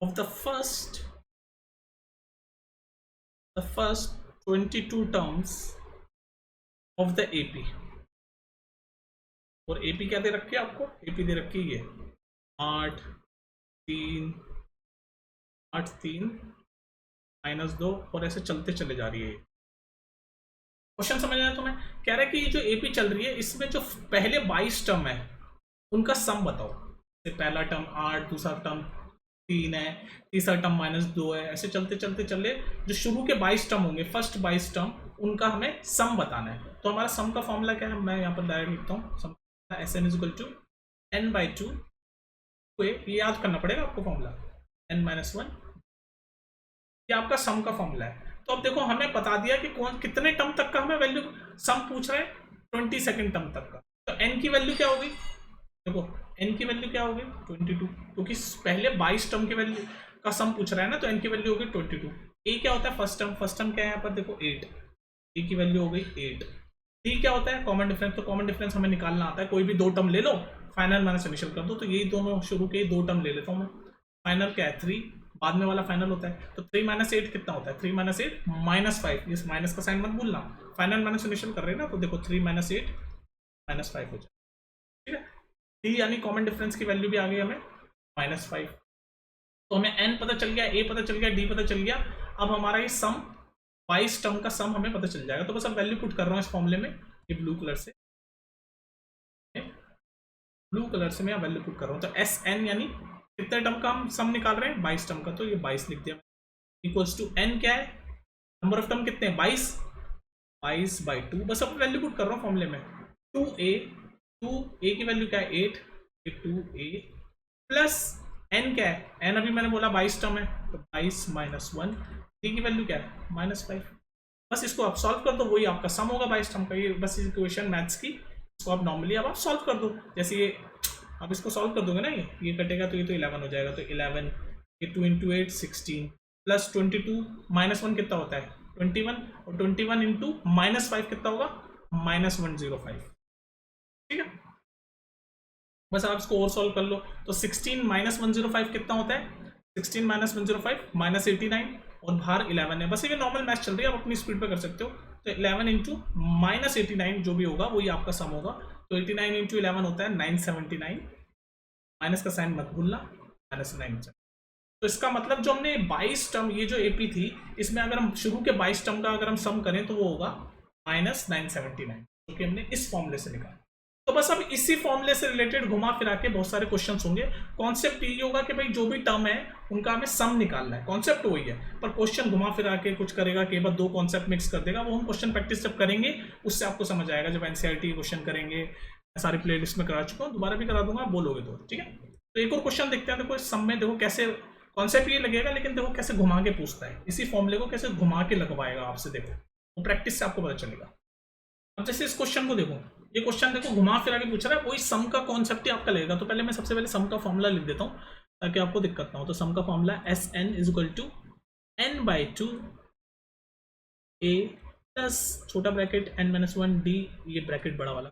of the first 22 terms of the AP. और एपी क्या दे रखी है आपको, एपी दे रखी है 8 3 8 3 -2 और ऐसे चलते चले जा रही है। क्वेश्चन समझ आया तुम्हें, कह रहा है कि ये जो एपी चल रही है इसमें जो पहले 22 टर्म है उनका सम बताओ। पहला टर्म 8, दूसरा टर्म 3 है, तीसरा टर्म -2 है, ऐसे चलते चलते चले जो शुरू के 22 टर्म होंगे, फर्स्ट 22 टर्म, उनका हमें सम बताना है। तो हमारा सम का फॉर्मूला क्या है, मैं यहाँ पर डायरेक्ट लिखता हूँ, Sn = n/2, ये याद करना पड़ेगा आपको फॉर्मूला, n-1, ये आपका सम का फॉर्मूला है। तो अब देखो हमें बता दिया कि कितने टर्म तक का हमें वैल्यू सम पूछ रहे हैं, 22 टर्म तक का। तो n की वैल्यू क्या होगी, देखो n की वैल्यू क्या होगी 22, क्योंकि पहले 22 टर्म की वैल्यू का सम पूछ रहा है ना, तो n की वैल्यू होगी 22। a क्या होता है, फर्स्ट टर्म क्या है यहाँ पर देखो 8, a की वैल्यू हो गई 8। d क्या होता है, कॉमन डिफरेंस, तो कॉमन डिफरेंस हमें निकालना आता है, कोई भी 2 टर्म ले लो, फाइनल माइनस इनिशियल कर दो, तो यही दोनों शुरू के 2 टर्म ले लेता हूँ मैं। फाइनल क्या है 3, बाद में वाला फाइनल होता है, तो 3 - 8 कितना होता है, 3 - 8 -5, इस माइनस का साइन मत भूलना, फाइनल माइनस इनिशियल कर रहे हैं ना, तो देखो 3 - 8 -5 हो जाए, ठीक है। d यानी कॉमन डिफरेंस की वैल्यू भी आ गई हमें -5, तो हमें n पता चल गया, a पता चल गया, d पता चल गया। अब हमारा ये सम 22 टर्म का सम हमें पता चल जाएगा। तो बस अब वैल्यू पुट कर रहा हूँ इस फॉर्मूले में, ये ब्लू कलर से मैं वैल्यू पुट कर रहा हूँ। तो Sn यानी कितने टर्म का हम सम निकाल रहे हैं, 22 टर्म का, तो ये 22 लिख दिया, इक्वल्स टू n क्या है, नंबर ऑफ टर्म कितने हैं 22/2, बस अब वैल्यू पुट कर रहा हूँ फॉर्मूले में। 2a की वैल्यू क्या है 8, 2a प्लस n क्या है, n अभी मैंने बोला 22 टर्म है, तो 22 - 1, d की वैल्यू क्या है -5। बस इसको आप सॉल्व कर दो, वही आपका सम होगा 22 टर्म का। ये बस इक्वेशन मैथ्स की, इसको आप नॉर्मली अब आप सॉल्व कर दो। जैसे ये आप इसको सॉल्व कर दोगे ना, ये कटेगा तो ये तो 11 हो जाएगा, तो 11, ये 2 × 8 16 प्लस 22 -1 कितना होता है 21, और 21 × -5 कितना होगा -105, ठीक है। बस आप इसको और सॉल्व कर लो, तो 16 - 105 कितना होता है, 16 - 105 -89, और बाहर 11 है। बस ये नॉर्मल मैथ चल रही है, आप अपनी स्पीड पे कर सकते हो। तो 11 × -89 जो भी होगा वही आपका सम होगा। तो 89 × 11 होता है 979, माइनस का साइन मत भूलना, -9। तो इसका मतलब जो हमने 22 टर्म, ये जो एपी थी, इसमें अगर हम शुरू के 22 टर्म का अगर हम सम करें तो वो होगा -979, जो कि हमने इस फॉर्मूले से निकाला। तो बस अब इसी फॉर्मूले से रिलेटेड घुमा फिरा के बहुत सारे क्वेश्चंस होंगे। कॉन्सेप्ट ये होगा कि भाई जो भी टर्म है उनका हमें सम निकालना है, कॉन्सेप्ट वही है, पर क्वेश्चन घुमा फिरा के कुछ करेगा कि बस दो कॉन्सेप्ट मिक्स कर देगा। वो हम क्वेश्चन प्रैक्टिस जब करेंगे उससे आपको समझ आएगा। जब एनसीईआरटी क्वेश्चन करेंगे, सारी प्लेलिस्ट में करा चुका हूँ, दोबारा भी करा दूंगा, बोलोगे तो ठीक है। तो एक और क्वेश्चन देखते हैं। देखो इस सम में देखो कैसे कॉन्सेप्ट ये लगेगा, लेकिन देखो कैसे घुमा के पूछता है, इसी फॉर्मूले को कैसे घुमा के लगवाएगा आपसे, देखो वो प्रैक्टिस से आपको पता चलेगा। अब जैसे इस क्वेश्चन को देखो, ये क्वेश्चन देखो घुमा फिरा के पूछ रहा है, वही सम का कॉन्सेप्ट ही आपका लगेगा। तो पहले मैं सबसे पहले सम का फॉर्मूला लिख देता हूँ ताकि आपको दिक्कत ना हो। तो सम का formula SN = n/2 a plus छोटा ब्रैकेट n-1 d, ये ब्रैकेट बड़ा वाला,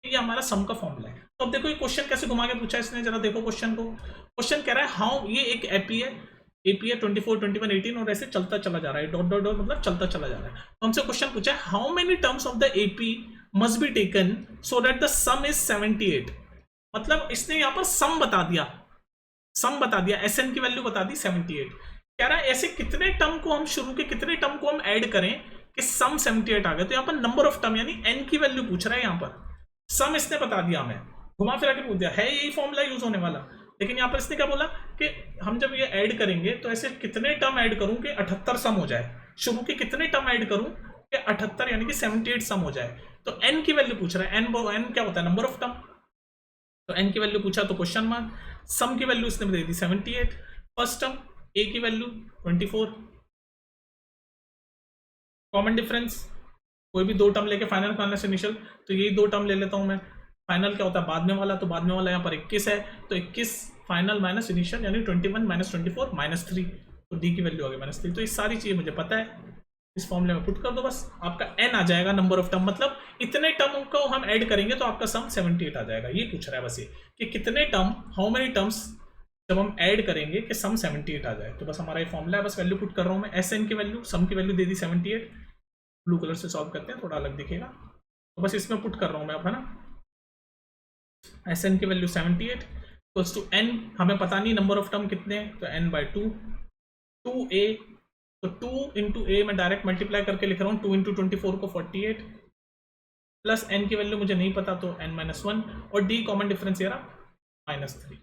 ये हमारा सम का फॉर्मूला है। तो अब देखो ये क्वेश्चन कैसे घुमा के पूछा है इसने, जरा देखो क्वेश्चन को। क्वेश्चन कह रहा है हाउ, ये एक एपी है 24, 21, 18 और ऐसे चलता चला जा रहा है, डॉट डॉट डॉट मतलब चलता चला जा रहा है। तो हमसे क्वेश्चन पूछा है how many terms of the AP must be taken so that the some is 78। मतलब इसने यहाँ पर सम बता दिया, SN की वैल्यू बता दी 78। कह रहा है ऐसे कितने टर्म को हम शुरू के कितने टर्म को हम ऐड करें कि सम 78 आ गए। तो यहाँ पर नंबर ऑफ टर्म यानी n की वैल्यू पूछ रहा है। यहाँ पर सम इसने बता दिया, हमें घुमा फिरा के पूछ दिया है, यही फॉर्मूला यूज होने वाला। लेकिन यहाँ पर इसने क्या बोला कि हम जब ये ऐड करेंगे तो ऐसे कितने टर्म ऐड करूं कि 78 सम हो जाए। शुरू के कितने टर्म ऐड करूं कि 78 यानी कि 78 सम हो जाए। तो n की वैल्यू पूछ रहा है, n क्या होता है, नंबर ऑफ टर्म। तो n की वैल्यू पूछा तो क्वेश्चन मार्क, सम की वैल्यू इसने दे दी 78, फर्स्ट टर्म a की वैल्यू 24, कॉमन डिफरेंस कोई भी दो टर्म लेके फाइनल माइनस इनिशियल, तो यही दो टर्म ले लेता हूं मैं। फाइनल क्या होता है, बाद में वाला, तो बाद में वाला यहाँ पर 21 है, तो 21 फाइनल माइनस इनिशियल यानी 21 - 24 -3, तो डी की वैल्यू आ गई -3। तो ये सारी चीजें मुझे पता है, इस फॉर्मूले में पुट कर दो, बस आपका n आ जाएगा, नंबर ऑफ टर्म। मतलब इतने टर्म को हम ऐड करेंगे तो आपका सम 78 आ जाएगा। ये पूछ रहा है बस, ये कि कितने टर्म, हाउ मेनी टर्म्स जब हम ऐड करेंगे कि सम 78 आ जाए। तो बस हमारा ये फॉर्मूला है, बस वैल्यू पुट कर रहा हूँ मैं। SN की वैल्यू, सम की वैल्यू दे दी 78, ब्लू कलर से सॉल्व करते हैं, थोड़ा अलग दिखेगा। तो बस इसमें पुट कर रहा हूँ मैं अब, है ना। SN की वैल्यू 78 इक्वल्स टू n, हमें पता नहीं नंबर ऑफ टर्म कितने हैं, तो n/2, 2a, तो 2 इंटू a मैं डायरेक्ट मल्टीप्लाई करके लिख रहा हूँ, 2 इंटू 24 को 48, प्लस n की वैल्यू मुझे नहीं पता तो n-1, और d कॉमन डिफरेंस ये रहा -3।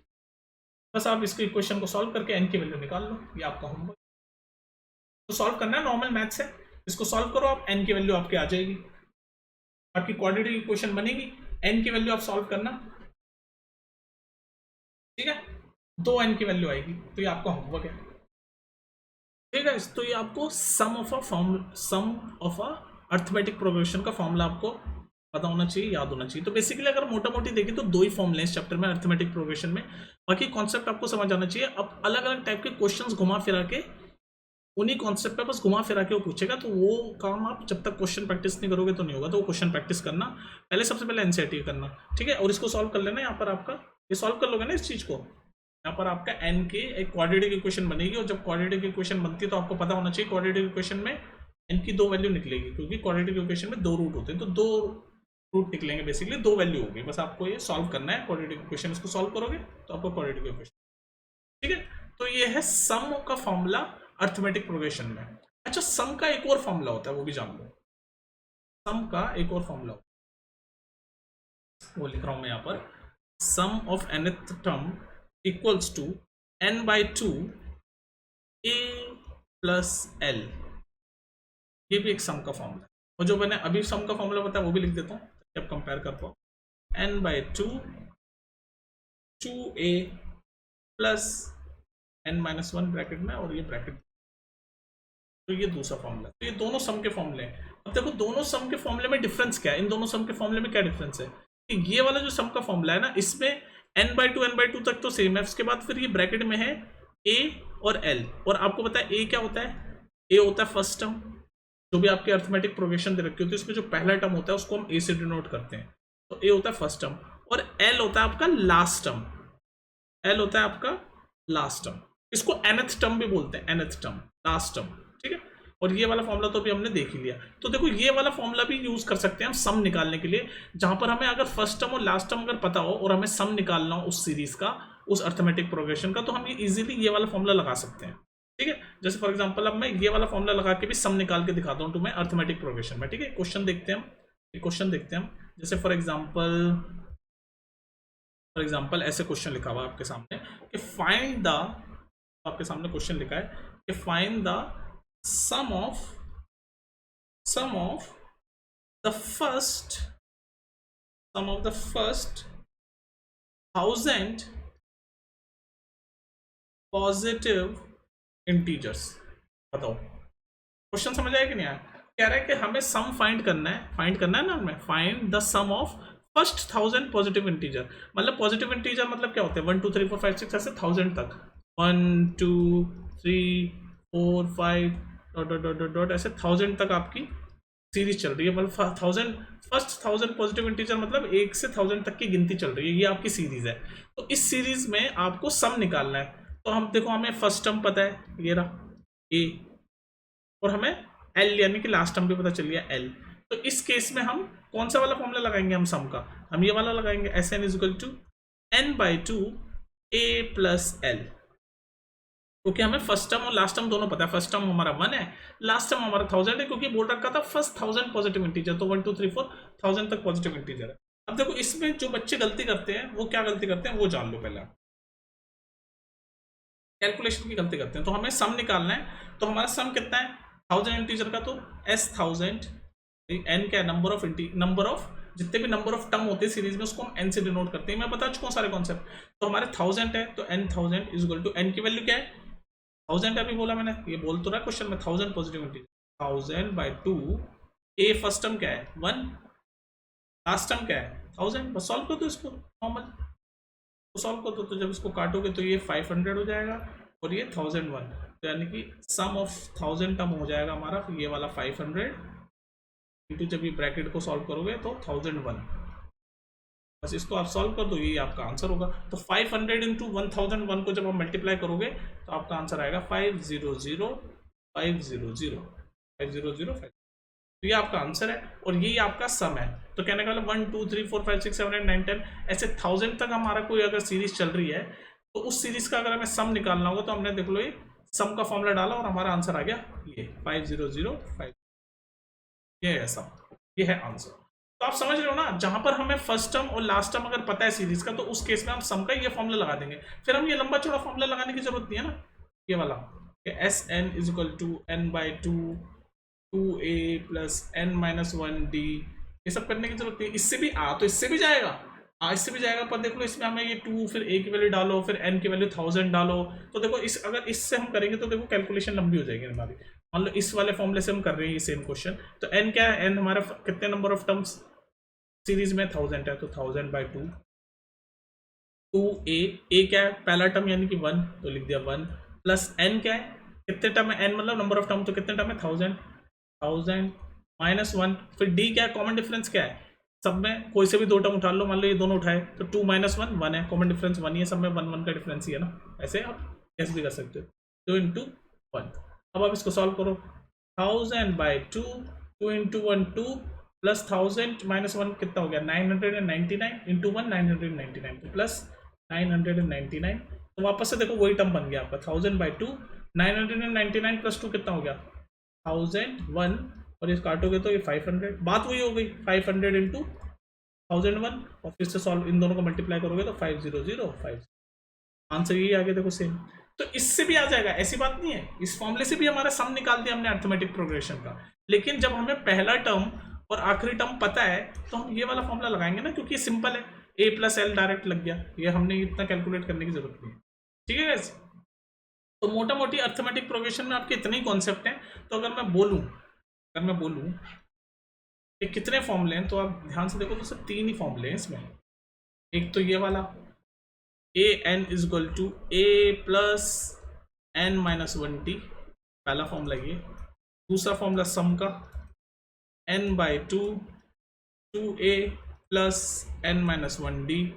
बस आप इसके इक्वेशन को सॉल्व करके n की वैल्यू निकाल लो, ये आपका होमवर्क। तो सॉल्व करना है, नॉर्मल मैथ्स है, इसको सॉल्व करो आप, n की वैल्यू आपके आ जाएगी, आपकी क्वाड्रेटिक इक्वेशन बनेगी। n की वैल्यू आप सॉल्व करना, ठीक है, 2n की वैल्यू आएगी, तो ये आपका होमवर्क है, ठीक है। तो ये आपको सम ऑफ अ अर्थमेटिक प्रोग्रेशन का फॉर्मूला आपको पता होना चाहिए, याद होना चाहिए। तो बेसिकली अगर मोटा मोटी देखें तो दो ही फॉर्मूले इस चैप्टर में अर्थमेटिक प्रोग्रेशन में, बाकी कॉन्सेप्ट आपको समझ आना चाहिए। अब अलग अलग टाइप के क्वेश्चंस घुमा फिरा के उन्हीं कॉन्सेप्ट पे बस घुमा फिरा के वो पूछेगा, तो वो काम आप जब तक क्वेश्चन प्रैक्टिस नहीं करोगे तो नहीं होगा। तो वो क्वेश्चन प्रैक्टिस करना पहले, सबसे पहले एनसीईआरटी करना, ठीक है, और इसको सॉल्व कर लेना। यहाँ पर आपका ये सॉल्व कर लोगे ना इस चीज को, यहाँ पर आपका n की एक क्वाड्रेटिक इक्वेशन बनेगी, और जब क्वाड्रेटिक इक्वेशन बनती है तो आपको पता होना चाहिए क्वाड्रेटिक इक्वेशन में n की दो वैल्यू निकलेगी, क्योंकि क्वाड्रेटिक इक्वेशन में दो रूट होते हैं, तो दो रूट निकलेंगे, बेसिकली दो वैल्यू होगी। बस आपको ये सॉल्व करना है क्वाड्रेटिक इक्वेशन, इसको सॉल्व करोगे तो आपको क्वाड्रेटिक इक्वेशन, ठीक है। तो ये है सम का फॉर्मूला अर्थमेटिक प्रोग्रेशन में। अच्छा, सम का एक और फॉर्मूला होता है, वो भी जान लो। सम का एक और फॉर्मूला, वो लिख रहा हूं मैं यहाँ पर, sum of nth term equals to n/2 a plus l। ये भी एक सम का फॉर्मूला है, और जो मैंने अभी सम का फॉर्मूला बताया वो भी लिख देता हूँ, जब कंपेयर कर पाओ। n/2 2a plus n-1 bracket में, और ये ब्रैकेट, तो ये दूसरा फॉर्मूला। तो ये दोनों सम के फॉर्मूले हैं। अब देखो दोनों सम के फॉर्मूले में डिफरेंस क्या है, इन दोनों सम के फॉर्मूले में क्या डिफरेंस है कि ये वाला जो सम का फॉर्मूला है ना, इसमें n/2 तक तो सेम है, उसके बाद फिर ये ब्रैकेट में है a और l, और आपको पता है a क्या होता है, a होता है फर्स्ट टर्म, जो भी आपके अर्थमेटिक प्रोग्रेशन दे रखी होती है उसमें जो पहला टर्म होता है उसको हम a से डिनोट करते हैं, तो a होता है फर्स्ट टर्म, और l होता है आपका लास्ट टर्म, l होता है आपका लास्ट टर्म, इसको nth टर्म भी बोलते हैं, nth टर्म, लास्ट टर्म, ठीक है। और ये वाला फॉर्मूला तो अभी हमने देख ही लिया। तो देखो ये वाला फॉर्मूला भी यूज कर सकते हैं हम सम निकालने के लिए, जहां पर हमें अगर फर्स्ट टर्म और लास्ट टर्म अगर पता हो और हमें सम निकालना हो उस सीरीज का, उस अर्थमेटिक प्रोग्रेशन का, तो हम ये इजीली ये वाला फॉर्मूला लगा सकते हैं। ठीक है, जैसे फॉर एग्जांपल अब मैं ये वाला फॉर्मूला लगा के भी सम निकाल के दिखाता हूं तुम्हें अर्थमेटिक प्रोग्रेशन में। ठीक है, क्वेश्चन देखते हैं हम, क्वेश्चन देखते हैं हम। जैसे फॉर एग्जांपल ऐसे क्वेश्चन लिखा हुआ आपके सामने कि फाइंड द, आपके सामने क्वेश्चन लिखा है कि find the sum of the first 1000 positive integers. बताओ क्वेश्चन समझ आया कि नहीं आया? कह रहा है कि हमें सम फाइंड करना है ना, हमें find the sum of first 1000 positive integer. मतलब पॉजिटिव इंटीजर मतलब क्या होते हैं? 1 2 3 4 5 6 ऐसे 1000 तक, 1 2 3 4 5 डॉट ऐसे 1000 तक आपकी सीरीज चल रही है। मतलब 1000 फर्स्ट 1000 पॉजिटिव इंटीजर मतलब 1 से 1000 तक की गिनती चल रही है, ये आपकी सीरीज है। तो इस सीरीज में आपको सम निकालना है। तो हम देखो, हमें फर्स्ट टर्म पता है, ये रहा ए, और हमें एल यानी कि लास्ट टर्म भी पता चल गया एल। तो इस केस में हम कौन सा वाला फॉर्मूला लगाएंगे? हम सम का, हम ये वाला लगाएंगे, S N is equal to n/2 a plus L, क्योंकि हमें फर्स्ट टर्म और लास्ट टर्म दोनों पता है। फर्स्ट टर्म हमारा 1 है, लास्ट टर्म हमारा 1000 है, क्योंकि बोल रखा था फर्स्ट 1000 पॉजिटिव इंटीजर, तो 1 2 3 4 1000 तक पॉजिटिव इंटीजर है। अब देखो इसमें जो बच्चे गलती करते हैं वो क्या गलती करते हैं वो जान लो। पहले कैलकुलेशन की गलती करते हैं। तो हमें सम निकालना है, तो हमारा सम कितना है 1000 इंटीजर का, तो s 1000 n क्या है? नंबर ऑफ जितने भी नंबर ऑफ टर्म होते हैं सीरीज में उसको हम n से डिनोट करते हैं। मैं बता चुका हूँ सारे कॉन्सेप्ट। तो हमारे 1000 है तो n 1000 is equal to n की वैल्यू क्या है? 1000 अभी बोला मैंने, ये बोल तो रहा है क्वेश्चन में 1000 positive integer, 1000/2 a first term क्या है 1, लास्ट टर्म क्या है 1000। बस सॉल्व कर दो इसको नॉर्मल, तो सॉल्व कर दो। तो जब इसको काटोगे तो ये 500 हो जाएगा और ये 1001, तो यानी कि सम ऑफ 1000 टर्म हो जाएगा हमारा, फिर ये वाला 500 इंटू, जब ये ब्रैकेट को सॉल्व करोगे तो 1001। बस इसको आप सॉल्व कर दो, ये आपका आंसर होगा। तो 500 इंटू 1001 को जब आप मल्टीप्लाई करोगे तो आपका आंसर आएगा 500,500,500,500। तो ये आपका आंसर है और यही आपका सम है। तो कहने का मतलब 1 2 3 4 5 6 7 8 9 10 ऐसे 1000 तक हमारा कोई अगर सीरीज चल रही है, तो उस सीरीज का अगर हमें सम निकालना होगा तो हमने देख लो ये सम का फॉर्मूला डाला और हमारा आंसर आ गया ये 5005। ये है सम, ये है आंसर। तो आप समझ रहे हो ना, जहां पर हमें फर्स्ट टर्म और लास्ट टर्म अगर पता है सीरीज का, तो उस केस में हम सम का ये फॉर्मूला लगा देंगे। फिर हम ये लंबा चौड़ा फॉर्मूला लगाने की जरूरत नहीं है ना, ये वाला S N is equal to n/2 2a plus n-1d, ये सब करने की जरूरत नहीं। इससे भी तो इससे भी जाएगा, इससे भी जाएगा, पर देख लो इसमें हमें ये 2 फिर a की वैल्यू डालो फिर n की वैल्यू 1000 डालो। तो देखो अगर इससे हम करेंगे तो देखो कैलकुलेशन लंबी हो जाएगी हमारी। मान लो इस वाले फॉर्मूले से हम कर रहे हैं ये सेम क्वेश्चन, तो n क्या है? n हमारा कितने नंबर ऑफ टर्म्स सीरीज में 1000 है, तो 1000/2 2a क्या है? पहला टर्म यानी कि 1, तो लिख दिया 1, प्लस n क्या है? कितने टर्म है? n मतलब नंबर ऑफ टर्म, तो कितने टर्म है 1000 माइनस 1, फिर d क्या है? कॉमन डिफरेंस क्या है? सब में कोई से भी दो टर्म उठा लो, मान लो ये दोनों उठाए तो 2 - 1 1 है, कॉमन डिफरेंस 1 ही है, सब में 1 1 का डिफरेंस ही है ना। ऐसे आप कैसे भी कर सकते हो, 2 × 1। अब आप इसको सॉल्व करो, 1000/2 2 × 1 2 प्लस 1000 - 1 कितना हो गया 999 × 1 999, तो प्लस 999। तो वापस से देखो वही टर्म बन गया आपका 1000/2 999 प्लस 2 कितना हो गया 1001, और ये काटोगे तो ये 500। बात वही हो गई 500 × 1001, और फिर से सॉल्व इन दोनों को मल्टीप्लाई करोगे तो 5005। आंसर यही आ गया देखो सेम। तो इससे भी आ जाएगा, ऐसी बात नहीं है। इस फॉर्मूले से भी हमारा सम निकाल दिया हमने अर्थमेटिक प्रोग्रेशन का। लेकिन जब हमें पहला टर्म और आखिरी टर्म पता है तो हम ये वाला फॉर्मूला लगाएंगे ना, क्योंकि ये सिंपल है, a + l डायरेक्ट लग गया, ये हमने इतना कैलकुलेट करने की जरूरत नहीं है। ठीक है गाइस, तो मोटा मोटी अर्थमेटिक प्रोग्रेशन में आपके इतने ही कॉन्सेप्ट हैं। तो अगर मैं बोलूं कि कितने फॉर्मूले हैं, तो आप ध्यान से देखो तो सिर्फ 3 ही फॉर्मूले हैं इसमें। एक तो ये वाला an = a + n-1t, पहला फॉर्मूला ये। दूसरा फॉर्मूला सम का n/2 2a + n-1d,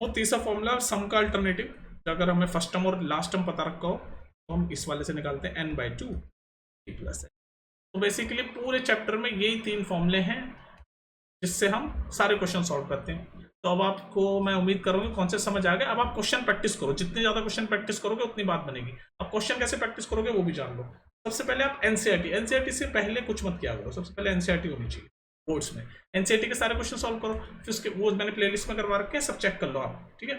और तीसरा फॉर्मूला सम का अल्टरनेटिव, अगर हमें फर्स्ट टर्म और लास्ट टर्म पता रखा हो तो हम इस वाले से निकालते हैं n/2 प्लस है। तो बेसिकली पूरे चैप्टर में यही 3 फॉर्मूले हैं जिससे हम सारे क्वेश्चन सॉल्व करते हैं। तो अब आपको मैं उम्मीद करूंगी कॉन्सेप्ट समझ आ गया। अब आप क्वेश्चन प्रैक्टिस करो, जितने ज्यादा क्वेश्चन प्रैक्टिस करोगे उतनी बात बनेगी। अब क्वेश्चन कैसे प्रैक्टिस करोगे वो भी जान लो। सबसे पहले आप एनसीईआरटी से पहले कुछ मत किया करो, सबसे पहले एनसीईआरटी होनी चाहिए बोर्ड्स में। एनसीईआरटी के सारे क्वेश्चन सॉल्व करो, फिर उसके वो मैंने प्लेलिस्ट में करवा रखे हैं, सब चेक कर लो आप, ठीक है।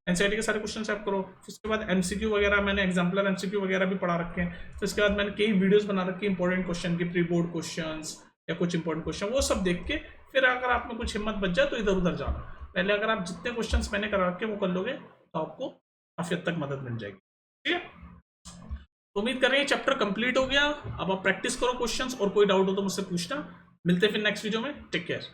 एनसीईआरटी के सारे क्वेश्चन सॉल्व करो, फिर उसके बाद एमसीक्यू वगैरह मैंने एग्जाम्पलर एमसीक्यू वगैरह भी पढ़ा रखे हैं। फिर उसके बाद मैंने कई वीडियोस बना रखी है इंपॉर्टेंट क्वेश्चन की, प्री बोर्ड क्वेश्चन या कुछ इंपॉर्टेंट क्वेश्चन, वो सब देख के फिर अगर आप में कुछ हिम्मत बच जाए तो इधर उधर जाना। पहले अगर आप जितने क्वेश्चंस मैंने करा रखे वो कर लोगे तो आपको काफी हद तक मदद मिल जाएगी, ठीक है। तो उम्मीद कर रहे हैं चैप्टर कंप्लीट हो गया। अब आप प्रैक्टिस करो क्वेश्चंस, और कोई डाउट हो तो मुझसे पूछना। मिलते हैं फिर नेक्स्ट वीडियो में, टेक केयर।